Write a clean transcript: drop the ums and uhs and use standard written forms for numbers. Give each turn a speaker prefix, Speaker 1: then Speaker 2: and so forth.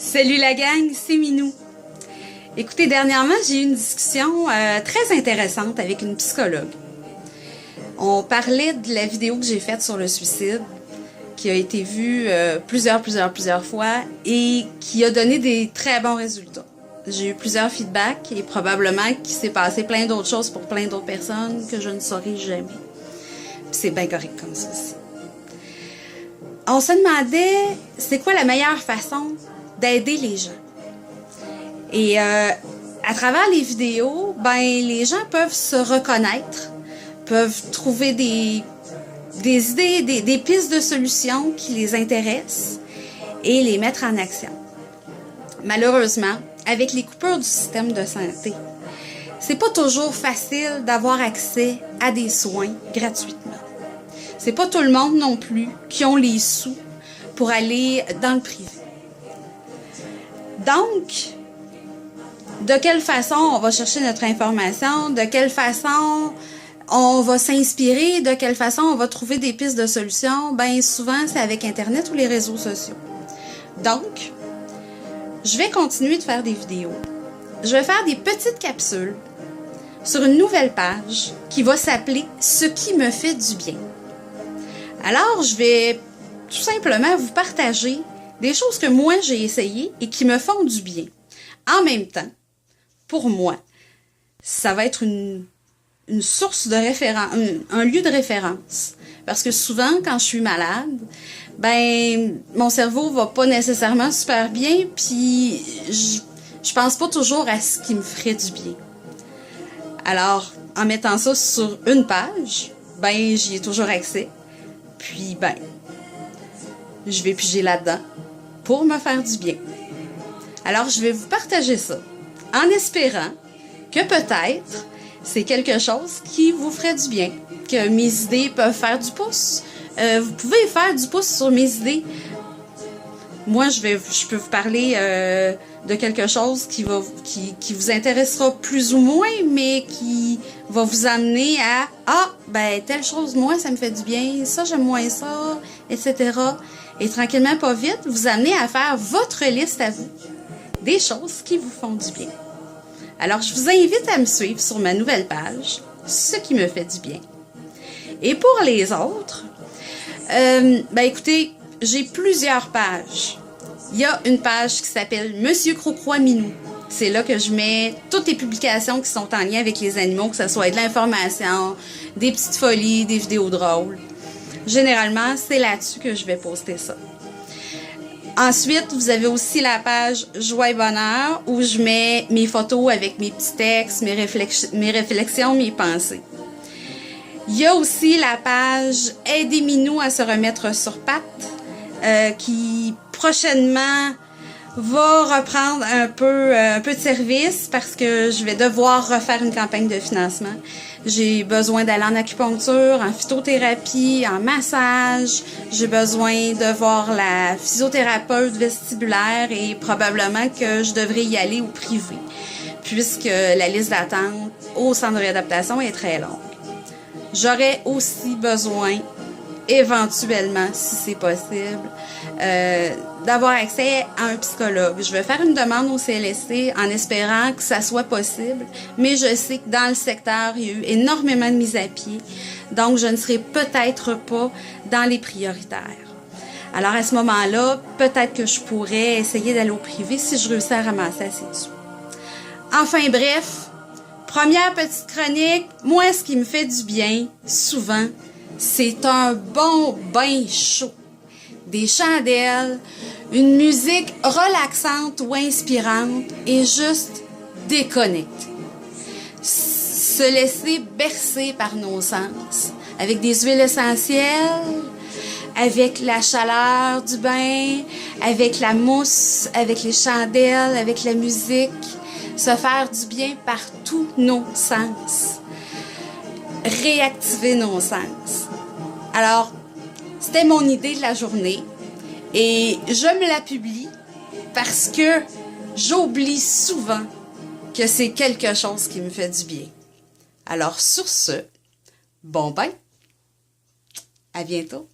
Speaker 1: Salut la gang, c'est Minou. Écoutez, dernièrement, j'ai eu une discussion très intéressante avec une psychologue. On parlait de la vidéo que j'ai faite sur le suicide, qui a été vue plusieurs fois et qui a donné des très bons résultats. J'ai eu plusieurs feedbacks et probablement qu'il s'est passé plein d'autres choses pour plein d'autres personnes que je ne saurai jamais. Puis c'est bien correct comme ça aussi. On se demandait, c'est quoi la meilleure façon d'aider les gens? Et à travers les vidéos, ben les gens peuvent se reconnaître, peuvent trouver des idées, des pistes de solutions qui les intéressent et les mettre en action. Malheureusement, avec les coupures du système de santé, c'est pas toujours facile d'avoir accès à des soins gratuitement. C'est pas tout le monde non plus qui ont les sous pour aller dans le privé. Donc, de quelle façon on va chercher notre information, de quelle façon on va s'inspirer, de quelle façon on va trouver des pistes de solutions, bien souvent c'est avec Internet ou les réseaux sociaux. Donc, je vais continuer de faire des vidéos. Je vais faire des petites capsules sur une nouvelle page qui va s'appeler « Ce qui me fait du bien ». Alors, je vais tout simplement vous partager des choses que moi j'ai essayées et qui me font du bien. En même temps, pour moi, ça va être une source de référence, un lieu de référence. Parce que souvent, quand je suis malade, ben mon cerveau va pas nécessairement super bien, puis je pense pas toujours à ce qui me ferait du bien. Alors, en mettant ça sur une page, ben j'y ai toujours accès. Puis, ben, je vais piger là-dedans pour me faire du bien. Alors, je vais vous partager ça en espérant que peut-être c'est quelque chose qui vous ferait du bien, que mes idées peuvent faire du pouce. Vous pouvez faire du pouce sur mes idées. Moi, je peux vous parler de quelque chose qui vous intéressera plus ou moins, mais qui va vous amener à « Ah, ben, telle chose, moi, ça me fait du bien, ça, j'aime moins ça, etc. » Et tranquillement, pas vite, vous amener à faire votre liste à vous des choses qui vous font du bien. Alors, je vous invite à me suivre sur ma nouvelle page, Ce qui me fait du bien. Et pour les autres, ben écoutez, j'ai plusieurs pages. Il y a une page qui s'appelle Monsieur Crocroix Minou. C'est là que je mets toutes les publications qui sont en lien avec les animaux, que ce soit de l'information, des petites folies, des vidéos drôles. Généralement, c'est là-dessus que je vais poster ça. Ensuite, vous avez aussi la page Joie et Bonheur où je mets mes photos avec mes petits textes, mes réflexions, mes pensées. Il y a aussi la page Aider Minou à se remettre sur pattes qui prochainement va reprendre un peu de service parce que je vais devoir refaire une campagne de financement. J'ai besoin d'aller en acupuncture, en phytothérapie, en massage. J'ai besoin de voir la physiothérapeute vestibulaire et probablement que je devrais y aller au privé puisque la liste d'attente au centre de réadaptation est très longue. J'aurais aussi besoin, éventuellement, si c'est possible, d'avoir accès à un psychologue. Je vais faire une demande au CLSC en espérant que ça soit possible, mais je sais que dans le secteur, il y a eu énormément de mises à pied, donc je ne serai peut-être pas dans les prioritaires. Alors à ce moment-là, peut-être que je pourrais essayer d'aller au privé si je réussis à ramasser assez de sous. Enfin bref, première petite chronique, moi ce qui me fait du bien, souvent, c'est un bon bain chaud, des chandelles, une musique relaxante ou inspirante et juste déconnecter. Se laisser bercer par nos sens, avec des huiles essentielles, avec la chaleur du bain, avec la mousse, avec les chandelles, avec la musique, se faire du bien par tous nos sens. Réactiver nos sens. Alors, c'était mon idée de la journée et je me la publie parce que j'oublie souvent que c'est quelque chose qui me fait du bien. Alors, sur ce, bon bain, à bientôt.